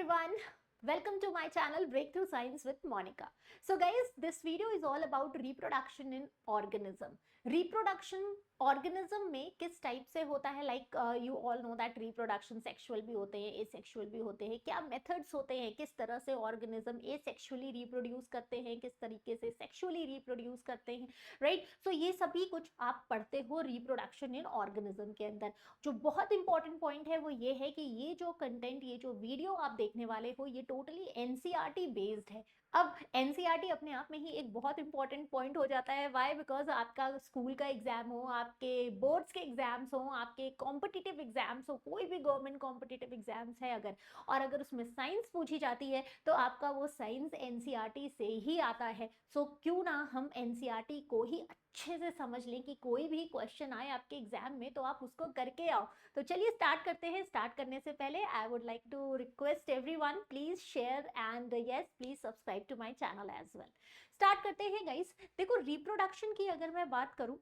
everyone, welcome to my channel Breakthrough Science with Monica. So guys, this video is all about reproduction in organism. Reproduction organism में किस type से होता है, like you all know that reproduction sexual भी होते हैं, asexual भी होते हैं, क्या मेथड्स होते हैं, किस तरह से ऑर्गेनिज्म एसेक्सुअली रिप्रोड्यूस करते हैं, किस तरीके से सेक्सुअली रिप्रोड्यूस करते हैं, राइट। सो ये सभी कुछ आप पढ़ते हो रिप्रोडक्शन इन ऑर्गेनिज्म के अंदर। जो बहुत इंपॉर्टेंट पॉइंट है वो ये है कि ये जो कंटेंट, ये जो वीडियो आप देखने वाले हो, ये टोटली एनसीईआरटी बेस्ड है। अब एनसीईआरटी अपने आप में ही एक बहुत इंपॉर्टेंट पॉइंट हो जाता है। वाई? बिकॉज आपका स्कूल का एग्जाम हो, आपके बोर्ड्स के एग्जाम्स हो, आपके कॉम्पिटिटिव एग्जाम्स हो, कोई भी गवर्नमेंट कॉम्पिटिटिव एग्जाम्स है अगर, और अगर उसमें साइंस पूछी जाती है तो आपका वो साइंस एनसीईआरटी से ही आता है। सो क्यों ना हम एनसीईआरटी को ही अच्छे से समझ लें कि कोई भी क्वेश्चन आए आपके एग्जाम में तो आप उसको करके आओ। तो चलिए स्टार्ट करते हैं। स्टार्ट करने से पहले I would like to request everyone, please share and yes please subscribe to my channel as well. Start करते हैं गाइस। देखो, रिप्रोडक्शन की अगर मैं बात करूं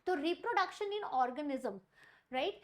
तो reproduction in organism, right,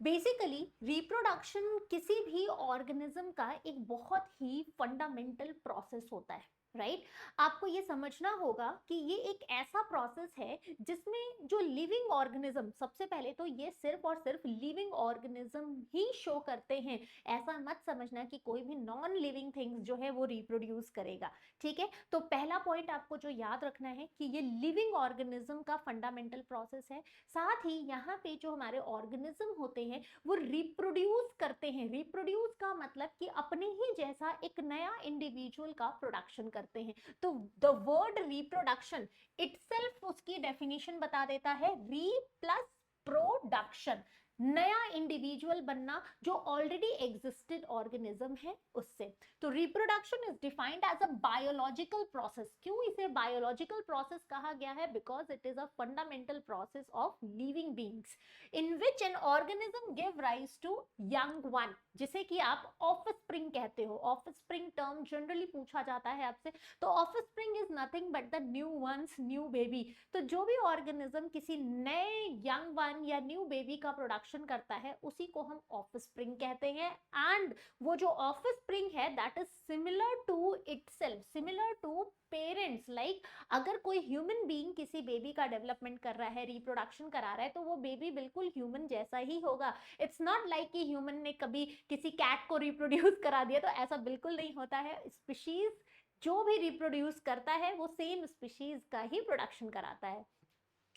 basically reproduction किसी भी ऑर्गेनिज्म का एक बहुत ही फंडामेंटल प्रोसेस होता है, राइट। आपको ये समझना होगा कि ये एक ऐसा प्रोसेस है जिसमें जो लिविंग ऑर्गेनिज्म, सबसे पहले तो ये सिर्फ और सिर्फ लिविंग ऑर्गेनिज्म ही शो करते हैं। ऐसा मत समझना कि कोई भी नॉन लिविंग थिंग्स जो है वो रिप्रोड्यूस करेगा, ठीक है। तो पहला पॉइंट आपको जो याद रखना है कि ये लिविंग ऑर्गेनिज्म का फंडामेंटल प्रोसेस है। साथ ही यहाँ पे जो हमारे ऑर्गेनिज्म होते हैं वो रिप्रोड्यूस करते हैं। रिप्रोड्यूस का मतलब कि अपने ही जैसा एक नया इंडिविजुअल का प्रोडक्शन करते हैं। तो द वर्ड रिप्रोडक्शन इटसेल्फ उसकी डेफिनेशन बता देता है, री प्लस प्रोडक्शन, नया इंडिविजुअल बनना जो ऑलरेडी एग्जिस्टेड ऑर्गेनिज्म है उससे। तो reproduction is defined as a biological process. क्यों इसे बायोलॉजिकल प्रोसेस कहा गया है? Because it is a fundamental process of living beings in which an organism give rise to young one, जिसे कि आप ऑफस्प्रिंग कहते हो। ऑफस्प्रिंग टर्म जनरली पूछा जाता है आपसे। तो offspring is nothing but the new ones, new baby. तो जो भी ऑर्गेनिज्म किसी नए यंग वन या न्यू बेबी का प्रोडक्शन करता है उसी को हम ऑफस्प्रिंग कहते हैं। एंड वो जो ऑफस्प्रिंग है that is similar to itself, similar to parents. Like अगर कोई ह्यूमन बीइंग किसी बेबी का डेवलपमेंट कर रहा है, रिप्रोडक्शन करा रहा है, तो वो बेबी बिल्कुल ह्यूमन जैसा ही होगा। इट्स नॉट लाइक कि ह्यूमन ने कभी किसी कैट को रिप्रोड्यूस करा दिया, तो ऐसा बिल्कुल नहीं होता है। स्पीशीज जो भी रिप्रोड्यूस करता है वो सेम स्पीशीज का ही प्रोडक्शन कराता है।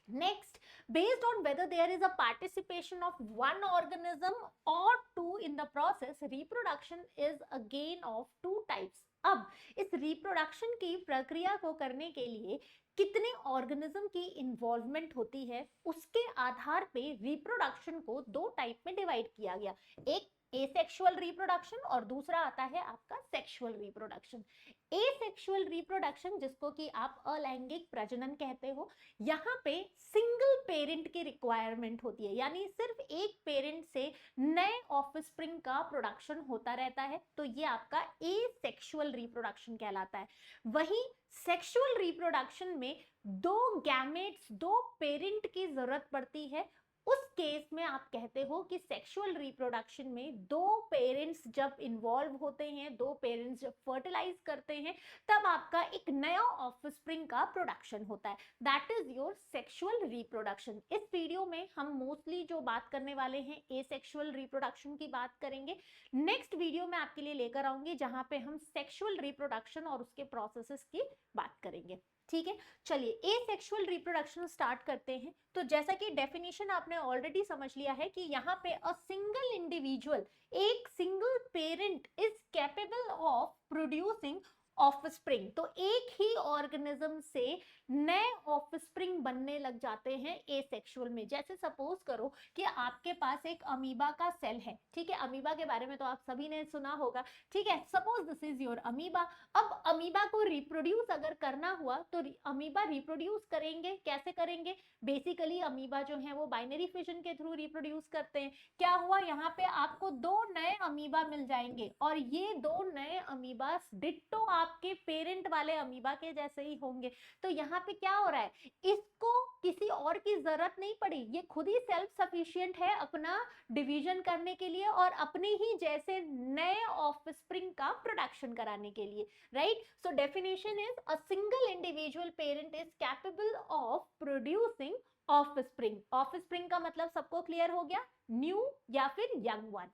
Next, based on whether there is a participation of one organism or two in the process, reproduction is again of two types. अब इस रिप्रोडक्शन की प्रक्रिया को करने के लिए कितने ऑर्गेनिज्म की इन्वॉल्वमेंट होती है उसके आधार पे रिप्रोडक्शन को दो टाइप में डिवाइड किया गया। एक एसेक्सुअल रिप्रोडक्शन और दूसरा आता है आपका सेक्सुअल रिप्रोडक्शन। एसेक्सुअल रिप्रोडक्शन, जिसको कि आप अलैंगिक प्रजनन कहते हो, यहाँ पे सिंगल पेरेंट की रिक्वायरमेंट होती है, यानी सिर्फ एक पेरेंट से नए ऑफस्प्रिंग का प्रोडक्शन होता रहता है। तो ये आपका एसेक्सुअल रिप्रोडक्शन कहलाता है। वहीं सेक्सुअल रिप्रोडक्शन में दो गैमेट्स, दो पेरेंट की जरूरत पड़ती है। उस केस में आप कहते हो कि सेक्सुअल रिप्रोडक्शन में दो पेरेंट्स जब इन्वॉल्व होते हैं, दो पेरेंट्स जब फर्टिलाइज करते हैं, तब आपका एक नया ऑफस्प्रिंग का प्रोडक्शन होता है। That is your sexual reproduction. इस वीडियो में हम मोस्टली जो बात करने वाले हैं एसेक्सुअल रिप्रोडक्शन की बात करेंगे। नेक्स्ट वीडियो में आपके लिए लेकर आऊंगी जहां पे हम सेक्सुअल रिप्रोडक्शन और उसके प्रोसेसेस की बात करेंगे, ठीक है। चलिए एसेक्सुअल रिप्रोडक्शन स्टार्ट करते हैं। तो जैसा कि डेफिनेशन आपने ऑलरेडी समझ लिया है कि यहाँ पे अ सिंगल इंडिविजुअल, एक single parent is capable of producing offspring. तो एक ही ऑर्गेनिज्म से नए ऑफस्प्रिंग बनने लग जाते हैं एसेक्सुअल में। जैसे सपोज करो कि आपके पास एक अमीबा का सेल है, ठीक है। अमीबा के बारे में तो आप सभी ने सुना होगा, ठीक है। Suppose this is your amoeba. अब अमीबा को रिप्रोड्यूस अगर करना हुआ तो अमीबा रिप्रोड्यूस करेंगे, कैसे करेंगे? बेसिकली अमीबा जो है वो बाइनरी फिजन के थ्रू रिप्रोड्यूस करते हैं। क्या हुआ? यहाँ पे आपको दो नए अमीबा मिल जाएंगे और ये दो नए अमीबा डिट्टो आपके पेरेंट वाले अमीबा के जैसे ही होंगे। तो यहाँ पे क्या हो रहा है, इसको किसी और की जरूरत नहीं पड़ी, ये खुद ही सेल्फ सफिशिएंट है अपना डिवीजन करने के लिए और अपने ही जैसे नए ऑफस्प्रिंग का प्रोडक्शन कराने के लिए, right. So definition is a single individual parent is capable of producing offspring. Offspring का मतलब सबको क्लियर हो गया, न्यू या फिर young one.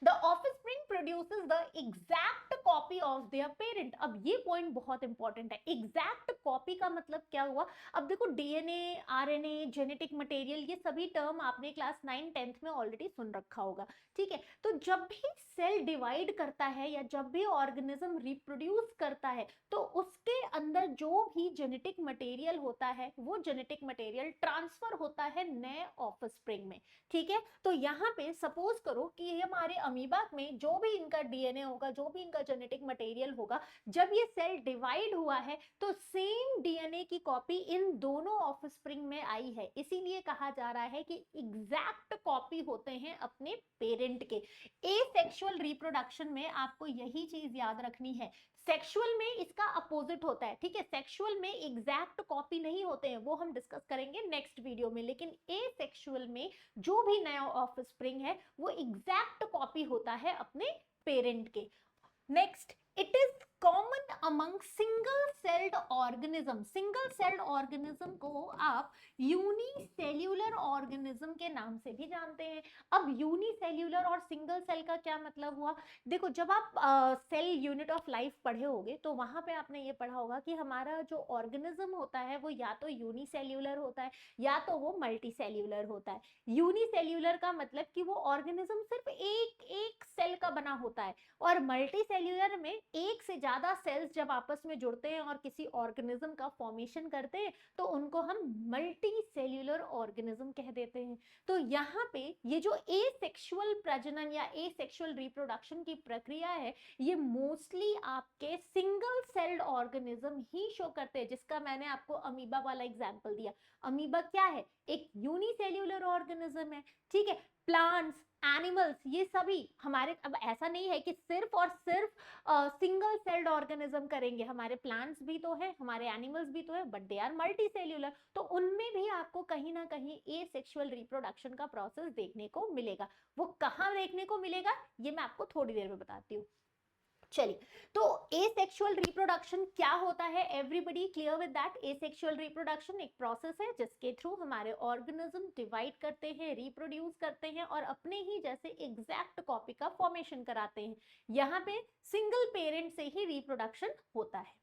The offspring produces the exact copy of their parent। अब ये पॉइंट बहुत इंपॉर्टेंट है, एग्जैक्ट कॉपी का मतलब क्या हुआ। अब देखो डीएनए, आरएनए, जेनेटिक मटेरियल, ये सभी टर्म आपने क्लास 9 10th में ऑलरेडी सुन रखा होगा, ठीक है। तो जब भी सेल डिवाइड करता है या जब भी ऑर्गेनिज्म रिप्रोड्यूस करता है, तो उसके अंदर जो भी जेनेटिक मटेरियल होता है वो जेनेटिक मटेरियल ट्रांसफर होता है नए ऑफस्प्रिंग में, ठीक है। तो यहाँ पे सपोज करो कि हमारे अमीबा में जो भी इनका डीएनए होगा, जो भी इनका जेनेटिक मटेरियल होगा, जब ये सेल डिवाइड हुआ है तो सेम डीएनए की कॉपी इन दोनों ऑफस्प्रिंग में आई है, इसीलिए कहा जा रहा है कि एग्जैक्ट कॉपी होते हैं अपने पेरेंट के। एसेक्सुअल रिप्रोडक्शन में आपको यही चीज याद रखनी है, सेक्सुअल में इसका अपोजिट होता है, ठीक है। सेक्सुअल में एग्जैक्ट कॉपी नहीं होते हैं, वो हम डिस्कस करेंगे नेक्स्ट वीडियो में, लेकिन एसेक्सुअल में जो भी नया ऑफस्प्रिंग है वो एग्जैक्ट कॉपी होता है अपने पेरेंट के। Next, it is common among single celled organism. Single celled organism को आप यूनिसेल्यूलर ऑर्गेनिज्म के नाम से भी जानते हैं। अब यूनिसेल्यूलर और सिंगल सेल का क्या मतलब हुआ, देखो जब आप सेल यूनिट ऑफ लाइफ पढ़े होगे तो वहां पे आपने ये पढ़ा होगा कि हमारा जो ऑर्गेनिज्म होता है वो या तो यूनिसेल्यूलर होता है या तो वो मल्टीसेल्यूलर होता है। यूनिसेल्यूलर का मतलब कि वो ऑर्गेनिज्म सिर्फ एक सेल का बना होता है, और मल्टीसेल्यूलर में एक से ज्यादा सेल्स जब आपस में जुड़ते हैं और किसी ऑर्गेनिज्म का फॉर्मेशन करते हैं तो उनको हम मल्टी सेल्यूलर ऑर्गेनिज्म कह देते हैं। तो यहाँ पे ये जो एसेक्सुअल प्रजनन या एसेक्सुअल रिप्रोडक्शन की प्रक्रिया है, ये मोस्टली आपके सिंगल सेल्ड ऑर्गेनिज्म ही शो करते हैं, जिसका मैंने आपको अमीबा वाला एग्जांपल दिया। अमीबा क्या है, एक यूनिसेल्यूलर ऑर्गेनिज्म है, ठीक है। प्लांट्स, एनिमल्स, ये सभी हमारे, अब ऐसा नहीं है कि सिर्फ और सिर्फ सिंगल सेल्ड ऑर्गेनिज्म करेंगे, हमारे प्लांट्स भी तो है, हमारे एनिमल्स भी तो है, but they are multi cellular, तो उनमें भी आपको कहीं ना कहीं एसेक्सुअल रिप्रोडक्शन का प्रोसेस देखने को मिलेगा। वो कहाँ देखने को मिलेगा ये मैं आपको थोड़ी देर में बताती हूँ। चलिए, तो एसेक्सुअल रिप्रोडक्शन क्या होता है, everybody clear with that. Asexual reproduction एक प्रोसेस है जिसके थ्रू हमारे ऑर्गेनिज्म डिवाइड करते हैं, रिप्रोड्यूस करते हैं और अपने ही जैसे एग्जैक्ट कॉपी का फॉर्मेशन कराते हैं। यहाँ पे सिंगल पेरेंट से ही रिप्रोडक्शन होता है।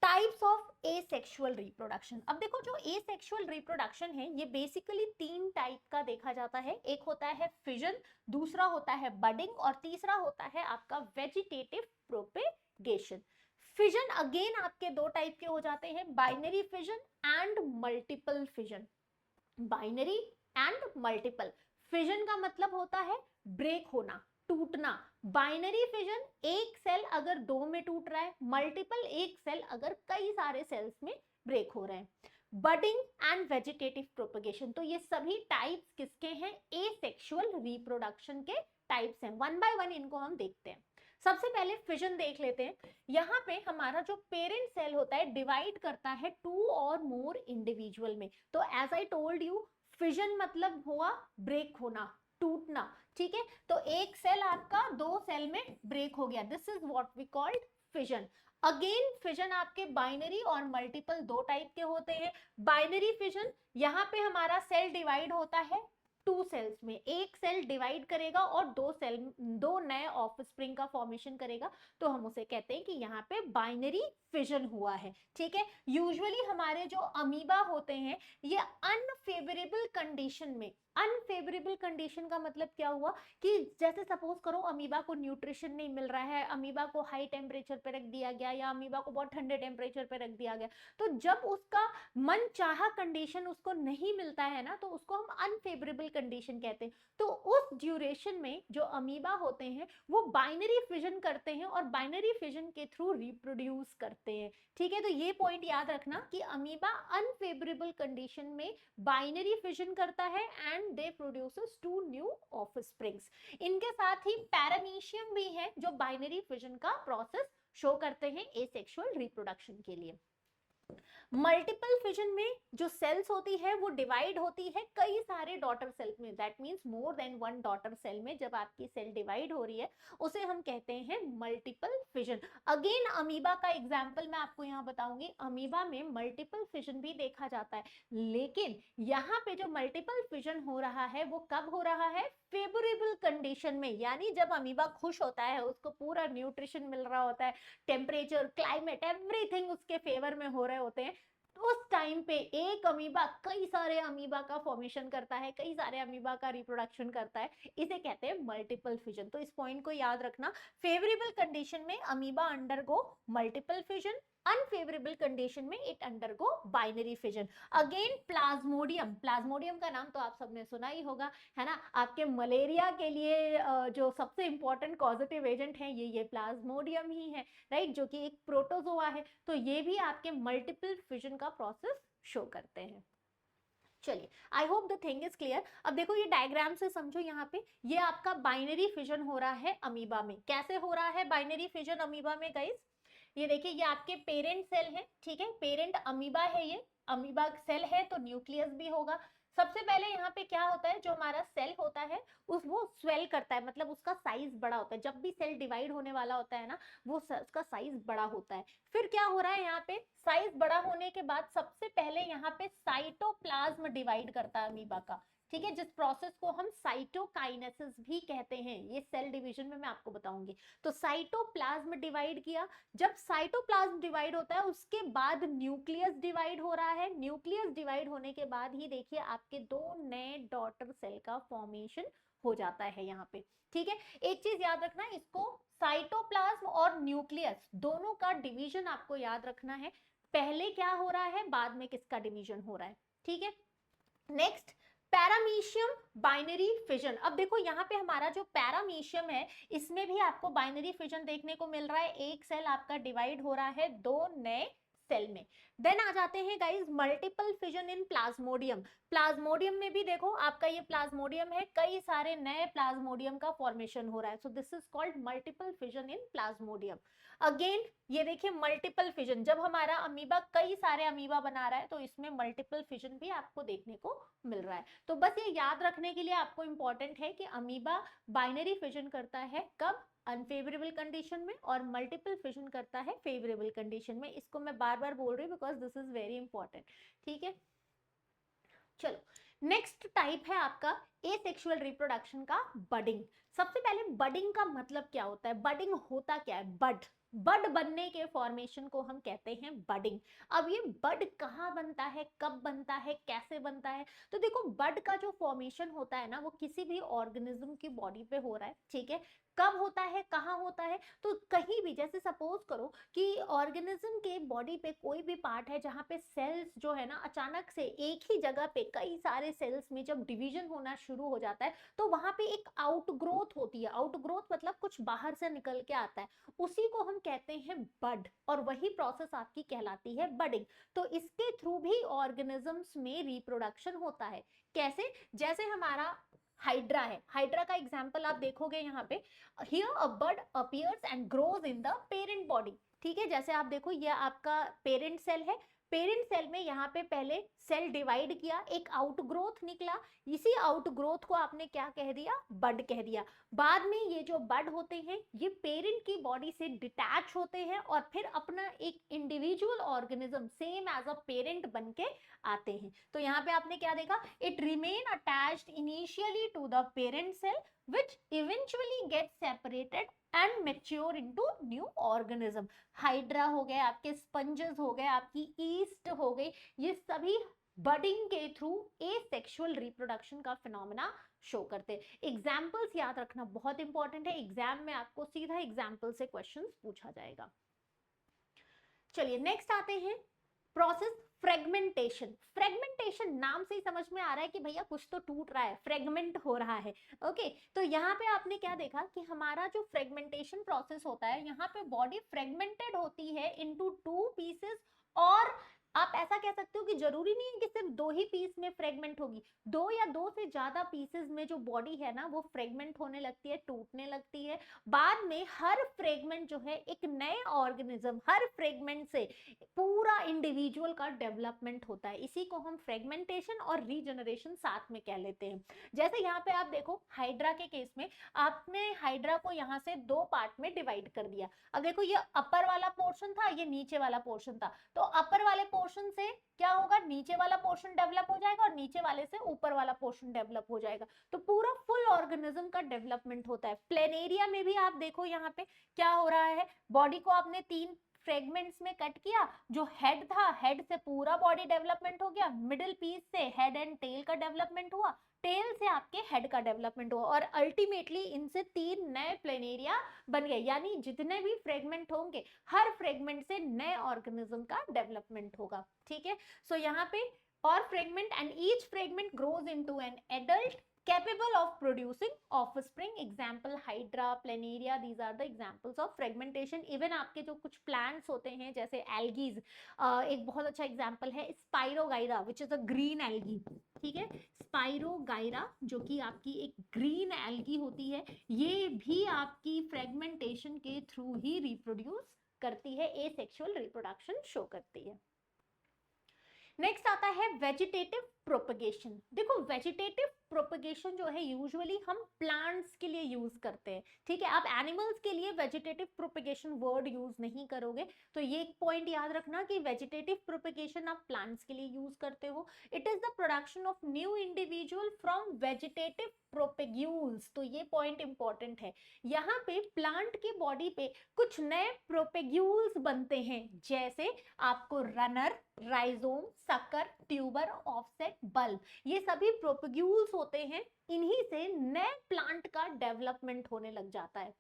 Types of asexual reproduction. अब देखो जो एसेक्सुअल रिप्रोडक्शन है ये बेसिकली 3 टाइप का देखा जाता है। एक होता है फिजन, दूसरा होता है बडिंग और तीसरा होता है आपका वेजिटेटिव प्रोपेगेशन। फिजन अगेन आपके 2 टाइप के हो जाते हैं, binary fission and multiple fission. Binary and multiple fission का मतलब होता है ब्रेक होना, टूटना। बाइनरी फिजन एक सेल अगर 2 में टूट रहा है, मल्टीपल एक सेल अगर कई सारे सेल्स में ब्रेक हो रहे हैं। बडिंग एंड वेजिटेटिव प्रोपेगेशन, तो ये सभी टाइप्स किसके हैं, एसेक्सुअल रिप्रोडक्शन के टाइप्स हैं। वन बाय वन इनको हम देखते हैं। सबसे पहले फिजन देख लेते हैं। यहाँ पे हमारा जो पेरेंट सेल होता है डिवाइड करता है 2 और मोर इंडिविजुअल में। तो as I told you, fission मतलब हुआ ब्रेक होना, टूटना, ठीक है। तो एक सेल आपका 2 सेल में ब्रेक हो गया, this is what we called fission. Again fission आपके बाइनरी और मल्टीपल 2 टाइप के होते हैं। बाइनरी फिजन, यहाँ पे हमारा सेल डिवाइड होता है 2 सेल्स में, एक सेल डिवाइड करेगा और 2 नए ऑफस्प्रिंग का फॉर्मेशन करेगा, तो हम उसे कहते हैं कि यहाँ पे बाइनरी फिजन हुआ है, ठीक है। यूजुअली हमारे जो अमीबा होते हैं ये अनफेवरेबल कंडीशन में, अनफेवरेबल कंडीशन का मतलब क्या हुआ कि जैसे सपोज करो अमीबा को न्यूट्रिशन नहीं मिल रहा है, अमीबा को हाई टेम्परेचर पे रख दिया गया या अमीबा को बहुत ठंडे टेम्परेचर पे रख दिया गया, तो जब उसका मन चाहा कंडीशन उसको नहीं मिलता है ना, तो उसको हम अनफेवरेबल कंडीशन कहते हैं। तो उस ड्यूरेशन में जो अमीबा होते हैं वो बाइनरी फिजन करते हैं और बाइनरी फिजन के थ्रू रिप्रोड्यूस करते हैं, ठीक है। तो ये पॉइंट याद रखना कि अमीबा अनफेवरेबल कंडीशन में बाइनरी फिजन करता है and they produces 2 new offsprings. इनके साथ ही पैरामीशियम भी है जो बाइनरी फिजन का प्रोसेस शो करते हैं एसेक्सुअल रिप्रोडक्शन के लिए। मल्टीपल फिजन में जो सेल्स होती है वो डिवाइड होती है कई सारे डॉटर सेल में, that means more than one daughter cell में जब आपकी सेल डिवाइड हो रही है उसे हम कहते हैं मल्टीपल फिजन। अगेन अमीबा का एग्जांपल मैं आपको यहाँ बताऊंगी, अमीबा में मल्टीपल फिजन भी देखा जाता है, लेकिन यहाँ पे जो मल्टीपल फिजन हो रहा है वो कब हो रहा है, फेवरेबल कंडीशन में, यानी जब अमीबा खुश होता है, उसको पूरा न्यूट्रिशन मिल रहा होता है, टेम्परेचर, क्लाइमेट, एवरीथिंग उसके फेवर में हो रहे होते हैं, उस टाइम पे एक अमीबा कई सारे अमीबा का फॉर्मेशन करता है, कई सारे अमीबा का रिप्रोडक्शन करता है, इसे कहते हैं मल्टीपल फिजन। तो इस पॉइंट को याद रखना, फेवरेबल कंडीशन में amoeba undergo multiple fission, unfavourable condition में it undergo binary fission. Again plasmodium, plasmodium का नाम तो आप सबने सुना ही होगा, है ना, आपके मलेरिया के लिए जो सबसे इंपॉर्टेंट कॉजेटिव एजेंट है ये प्लाज्मोडियम ही है, राइट, जो कि एक प्रोटोजोआ है, तो ये भी आपके मल्टीपल फिजन का प्रोसेस शो करते हैं। चलिए, I hope the thing is clear. अब देखो ये डायग्राम से समझो, यहाँ पे ये आपका बाइनरी फिजन हो रहा है अमीबा में। कैसे हो रहा है बाइनरी फिजन अमीबा में गाइस, ये देखिए ये आपके पेरेंट सेल है, ठीक है, पेरेंट अमीबा है, ये अमीबा सेल है तो न्यूक्लियस भी होगा। सबसे पहले यहाँ पे क्या होता है, जो हमारा सेल होता है वो स्वेल करता है, मतलब उसका साइज बड़ा होता है, जब भी सेल डिवाइड होने वाला होता है ना वो उसका साइज बड़ा होता है। फिर क्या हो रहा है यहाँ पे, साइज बड़ा होने के बाद सबसे पहले यहाँ पे साइटोप्लाज्म डिवाइड करता है अमीबा का, ठीक है, जिस प्रोसेस को हम साइटोकाइनेसिस भी कहते हैं, ये सेल डिवीजन में मैं आपको बताऊंगी। तो साइटोप्लाज्म डिवाइड किया, जब साइटोप्लाज्म डिवाइड होता है उसके बाद न्यूक्लियस डिवाइड हो रहा है, न्यूक्लियस डिवाइड होने के बाद ही देखिए आपके दो नए डॉटर सेल का फॉर्मेशन हो जाता है यहाँ पे, ठीक है। एक चीज याद रखना, इसको साइटोप्लाज्म और न्यूक्लियस दोनों का डिवीजन आपको याद रखना है, पहले क्या हो रहा है बाद में किसका डिवीजन हो रहा है, ठीक है। Next, paramecium binary fission. अब देखो यहाँ पे हमारा जो पैरामीशियम है इसमें भी आपको बाइनरी फिजन देखने को मिल रहा है, एक सेल आपका डिवाइड हो रहा है दो नए सेल में। देन आ जाते हैं गाइस मल्टीपल फिजन इन प्लाज्मोडियम। प्लाज्मोडियम में भी देखो आपका ये प्लाज्मोडियम है, कई सारे नए प्लाज्मोडियम का फॉर्मेशन हो रहा है, सो this is called multiple fission in Plasmodium. Again ये देखिए मल्टीपल फिजन, जब हमारा अमीबा कई सारे अमीबा बना रहा है तो इसमें मल्टीपल फिजन भी आपको देखने को मिल रहा है। तो बस ये याद रखने के लिए आपको इंपॉर्टेंट है कि अमीबा बाइनरी फिजन करता है कब, अनफेवरेबल कंडीशन में, और मल्टीपल फिजन करता है फेवरेबल कंडीशन में। इसको मैं बार बार बोल रही हूँ because this is very important, ठीक है। चलो, नेक्स्ट टाइप है आपका एसेक्सुअल रिप्रोडक्शन का बडिंग। सबसे पहले बडिंग का मतलब क्या होता है, बडिंग होता क्या है, बड बनने के फॉर्मेशन को हम कहते हैं बडिंग। अब ये बड कहाँ बनता है, कब बनता है, कैसे बनता है, तो देखो बड का जो फॉर्मेशन होता है ना वो किसी भी ऑर्गेनिज्म की बॉडी पे हो रहा है, ठीक है। कब होता है, कहाँ होता है, तो कहीं भी, जैसे सपोज करो कि ऑर्गेनिज्म के बॉडी पे कोई भी पार्ट है जहाँ पे सेल्स जो है ना अचानक से एक ही जगह पे कई सारे सेल्स में जब डिवीजन होना शुरू हो जाता है तो वहां पे एक आउटग्रोथ होती है, आउटग्रोथ मतलब कुछ बाहर से निकल के आता है, उसी को हम कहते हैं बड, और वही प्रोसेस आपकी कहलाती है बडिंग। तो इसके थ्रू भी ऑर्गेनिजम्स में रिप्रोडक्शन होता है। कैसे, जैसे हमारा हाइड्रा है, हाइड्रा का एग्जांपल आप देखोगे यहाँ पे, here a bud appears and grows in the parent body, ठीक है। जैसे आप देखो ये आपका पेरेंट सेल है, पेरेंट सेल में यहाँ पे पहले सेल डिवाइड किया, एक आउटग्रोथ निकला, इसी आउटग्रोथ को आपने क्या कह दिया, बड कह दिया। बाद में ये जो बड होते हैं ये पेरेंट की बॉडी से डिटैच होते हैं और फिर अपना एक individual organism same as a parent बन के आते हैं। तो यहाँ पे आपने क्या देखा, it remain attached initially to the parent cell which eventually gets separated and mature into new organism। Hydra हो गए आपके, स्पंजेस हो गए आपकी, ईस्ट हो गई, ये सभी बडिंग के थ्रू एसेक्सुअल रिप्रोडक्शन का फिनोमेना शो करते हैं। एग्जाम्पल्स याद रखना बहुत इंपॉर्टेंट है, एग्जाम में आपको सीधा एग्जाम्पल से क्वेश्चंस पूछा जाएगा। चलिए नेक्स्ट आते हैं प्रोसेस फ्रेगमेंटेशन। फ्रेगमेंटेशन नाम से ही समझ में आ रहा है कि भैया कुछ तो टूट रहा है, फ्रेगमेंट हो रहा है, ओके। तो यहाँ पे आपने क्या देखा कि हमारा जो फ्रेगमेंटेशन प्रोसेस होता है, यहाँ पे बॉडी फ्रेगमेंटेड होती है इनटू टू पीसेस और आप ऐसा कह सकते हो कि जरूरी नहीं है कि सिर्फ 2 ही पीस में फ्रेगमेंट होगी, 2 या 2 से ज्यादा पीसेस में जो बॉडी है ना वो फ्रेगमेंट होने लगती है, टूटने लगती है। बाद में हर फ्रेगमेंट जो है एक नए ऑर्गेनिज्म, हर फ्रेगमेंट से पूरा इंडिविजुअल का डेवलपमेंट होता है। इसी को हम फ्रेगमेंटेशन और रीजनरेशन साथ में कह लेते हैं। जैसे यहाँ पे आप देखो हाइड्रा के केस में आपने हाइड्रा को यहाँ से 2 पार्ट में डिवाइड कर दिया। अब देखो ये अपर वाला पोर्शन था, ये नीचे वाला पोर्शन था, तो अपर वाले पोर्शन से क्या होगा, नीचे वाला पोर्शन डेवलप हो जाएगा और नीचे वाले से ऊपर वाला पोर्शन डेवलप हो जाएगा, तो पूरा फुल ऑर्गेनिज्म का डेवलपमेंट होता है। प्लेनेरिया में भी आप देखो यहाँ पे क्या हो रहा है, बॉडी को आपने 3 फ्रेगमेंट्स में कट किया, जो हेड था, हेड से पूरा बॉडी डेवलपमेंट हो गया, मिडिल पीस से हेड एंड टेल का डेवलपमेंट हुआ, टेल से आपके हेड का डेवलपमेंट हुआ, और अल्टीमेटली इनसे 3 नए प्लेनेरिया बन गए। यानी जितने भी फ्रेगमेंट होंगे हर फ्रेगमेंट से नए ऑर्गेनिज्म का डेवलपमेंट होगा। ठीक है, सो यहाँ पे और fragment and each fragment grows into an adult capable of producing offspring, example hydra, planaria, these are the examples of fragmentation। even आपके जो कुछ plants होते हैं जैसे algae, एक बहुत अच्छा example है spirogyra which is a green algae। ठीक है, स्पाइरोगाइरा जो कि आपकी एक ग्रीन एल्गी होती है, ये भी आपकी फ्रेगमेंटेशन के थ्रू ही रिप्रोड्यूस करती है, एसेक्सुअल रिप्रोडक्शन शो करती है। नेक्स्ट आता है वेजिटेटिव प्रोपगेशन। देखो वेजिटेटिव प्रोपगेशन जो है यूजुअली हम प्लांट्स के लिए यूज करते हैं। ठीक है, आप एनिमल्स के लिए वेजिटेटिव प्रोपगेशन वर्ड यूज नहीं करोगे, तो ये एक पॉइंट याद रखना कि वेजिटेटिव प्रोपगेशन आप प्लांट्स के लिए यूज करते हो। It is the production of new individual from vegetative propagules. तो ये पॉइंट इंपॉर्टेंट है, यहाँ पे प्लांट की बॉडी पे कुछ नए प्रोपेग्यूल्स बनते हैं, जैसे आपको runner, rhizome, sucker, tuber, offset, bulb, ये सभी प्रोपेग्यूल्स होते हैं। इन्हीं से नए प्लांट का डेवलपमेंट होने लग जाता है।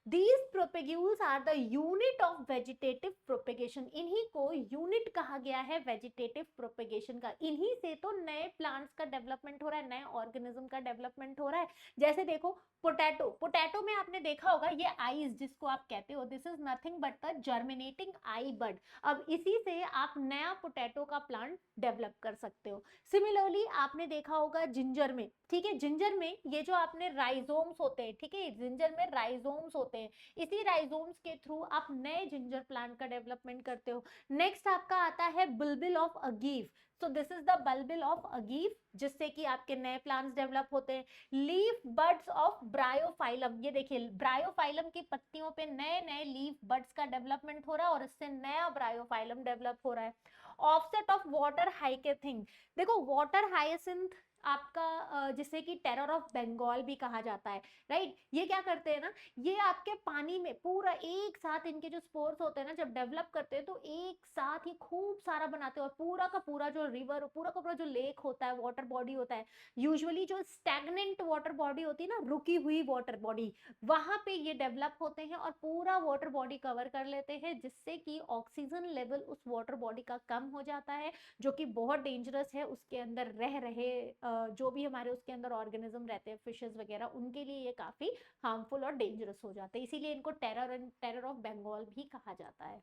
These propagules are the unit of vegetative propagation। इन्हीं को यूनिट कहा गया है वेजिटेटिव प्रोपेगेशन का। इन्हीं से तो नए प्लांट्स का डेवलपमेंट हो रहा है, नए ऑर्गेनिज्म का डेवलपमेंट हो रहा है। जैसे देखो पोटैटो, पोटैटो में आपने देखा होगा ये आईज जिसको आप कहते हो, this is nothing but the germinating eye bud. अब इसी से आप नया पोटैटो का प्लांट डेवलप कर सकते हो। सिमिलरली आपने देखा होगा जिंजर में, ठीक है, जिंजर में ये जो आपने राइजोम्स होते हैं, ठीक है, जिंजर में राइजोम्स होते हैं, इसी राइजोम्स के थ्रू आप नए जिंजर प्लांट का डेवलपमेंट करते हो। नेक्स्ट आपका आता है bulbil of agave. So this is the bulbil of agave, जिससे कि आपके नए प्लांट्स डेवलप होते हैं। लीफ बड्स ऑफ ब्रायोफाइलम, ये देखिए ब्रायोफाइलम की पत्तियों पे नए नए लीफ बड्स का डेवलपमेंट हो रहा है और इससे नया ब्रायोफाइलम डेवलप हो रहा है। ऑफसेट ऑफ वाटर हाइकेथिंग, देखो वाटर हाइसिंथ आपका जिसे कि टेरर ऑफ बंगाल भी कहा जाता है, राइट। ये क्या करते हैं ना, ये आपके पानी में पूरा एक साथ इनके जो स्पोर्स होते हैं ना जब डेवलप करते हैं तो एक साथ ही खूब सारा बनाते हैं, और पूरा का पूरा जो रिवर, पूरा का पूरा जो लेक होता है, वाटर बॉडी होता है, यूजुअली जो स्टैग्नेंट वाटर बॉडी होती है ना, रुकी हुई वाटर बॉडी, वहां पे ये डेवलप होते हैं और पूरा वाटर बॉडी कवर कर लेते हैं, जिससे कि ऑक्सीजन लेवल उस वाटर बॉडी का कम हो जाता है, जो कि बहुत डेंजरस है। उसके अंदर रह रहे जो भी हमारे उसके अंदर ऑर्गेनिज्म रहते हैं, फिशेस वगैरह, उनके लिए ये काफी हार्मफुल और डेंजरस हो जाते हैं, इसीलिए इनको टेरर ऑफ बंगाल भी कहा जाता है।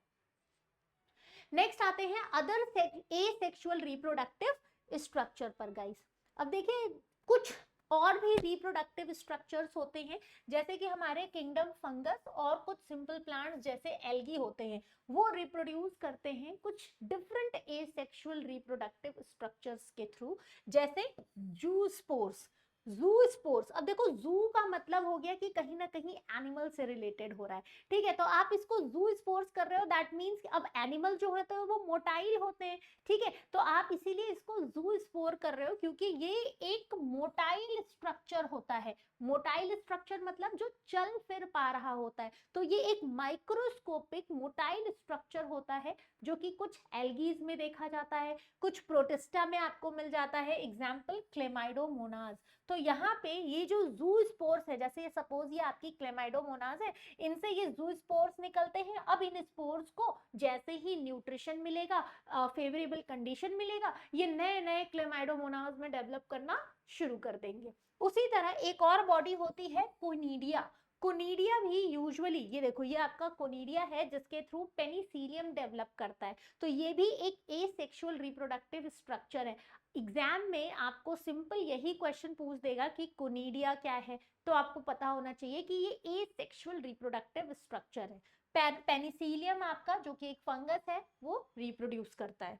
नेक्स्ट आते हैं अदर एसेक्सुअल रिप्रोडक्टिव स्ट्रक्चर पर गाइस। अब देखिए कुछ और भी रिप्रोडक्टिव स्ट्रक्चर्स होते हैं, जैसे कि हमारे किंगडम फंगस और कुछ सिंपल प्लांट्स जैसे एल्गी होते हैं, वो रिप्रोड्यूस करते हैं कुछ डिफरेंट एसेक्सुअल रिप्रोडक्टिव स्ट्रक्चर्स के थ्रू, जैसे जूस्पोर्स, जू स्पोर्स। अब देखो जू का मतलब हो गया कि कहीं ना कहीं एनिमल से रिलेटेड हो रहा है, ठीक है, तो आप इसको जू स्पोर्स कर रहे हो, दैट मीन्स अब एनिमल जो है तो वो मोटाइल होते हैं, ठीक है, तो आप इसीलिए इसको जू स्पोर कर रहे हो क्योंकि ये एक मोटाइल स्ट्रक्चर होता है। मोटाइल स्ट्रक्चर मतलब जो चल फिर पा रहा होता है, तो ये एक माइक्रोस्कोपिक मोटाइल स्ट्रक्चर होता है जो कि कुछ एल्गीज में देखा जाता है, कुछ प्रोटिस्टा में आपको मिल जाता है, एग्जाम्पल क्लेमाइडोमोनाज। तो यहाँ पे ये जो जू स्पोर्स है, जैसे सपोज ये आपकी क्लेमाइडोमोनाज है, इनसे ये जू स्पोर्स निकलते हैं। अब इन स्पोर्स को जैसे ही न्यूट्रिशन मिलेगा, फेवरेबल कंडीशन मिलेगा, ये नए नए क्लेमाइडोमोनाज में डेवलप करना शुरू कर देंगे। उसी तरह एक और बॉडी होती है कोनिडिया। कोनिडिया भी यूजुअली, ये देखो ये आपका कोनिडिया है जिसके थ्रू पेनिसिलियम डेवलप करता है, तो ये भी एक एसेक्सुअल रिप्रोडक्टिव स्ट्रक्चर है। एग्जाम में आपको सिंपल यही क्वेश्चन पूछ देगा कि कोनिडिया क्या है, तो आपको पता होना चाहिए कि ये एसेक्सुअल रिप्रोडक्टिव स्ट्रक्चर है। पेनिसिलियम आपका जो कि एक फंगस है वो रिप्रोड्यूस करता है।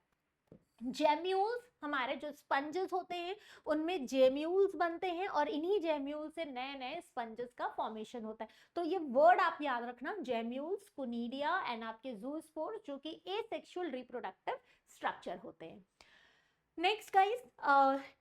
जेम्यूल्स, हमारे जो स्पंजेस होते हैं उनमें जेम्यूल्स बनते हैं और इन्हीं जेम्यूल से नए नए स्पंजेस का फॉर्मेशन होता है। तो ये वर्ड आप याद रखना, जेम्यूल्स, कोनिडिया एंड आपके ज़ूस्पोर जो कि एसेक्सुअल रिप्रोडक्टिव स्ट्रक्चर होते हैं। नेक्स्ट गाइस,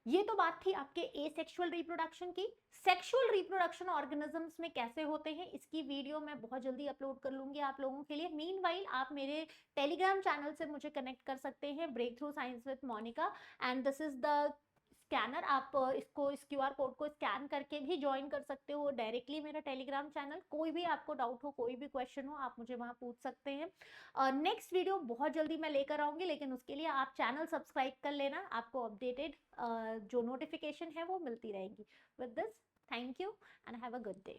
ये तो बात थी आपके एसेक्सुअल रिप्रोडक्शन की। सेक्सुअल रिप्रोडक्शन ऑर्गेनिजम्स में कैसे होते हैं इसकी वीडियो मैं बहुत जल्दी अपलोड कर लूंगी आप लोगों के लिए। मीनवाइल आप मेरे टेलीग्राम चैनल से मुझे कनेक्ट कर सकते हैं, break through science with Monica, and this is the scanner. आप इसको, इस क्यूआर कोड को स्कैन करके भी ज्वाइन कर सकते हो डायरेक्टली मेरा टेलीग्राम चैनल। कोई भी आपको डाउट हो, कोई भी क्वेश्चन हो, आप मुझे वहां पूछ सकते हैं। नेक्स्ट वीडियो बहुत जल्दी मैं लेकर आऊंगी, लेकिन उसके लिए आप चैनल सब्सक्राइब कर लेना, आपको अपडेटेड जो नोटिफिकेशन है वो मिलती रहेंगी। With this, thank you and have a good day.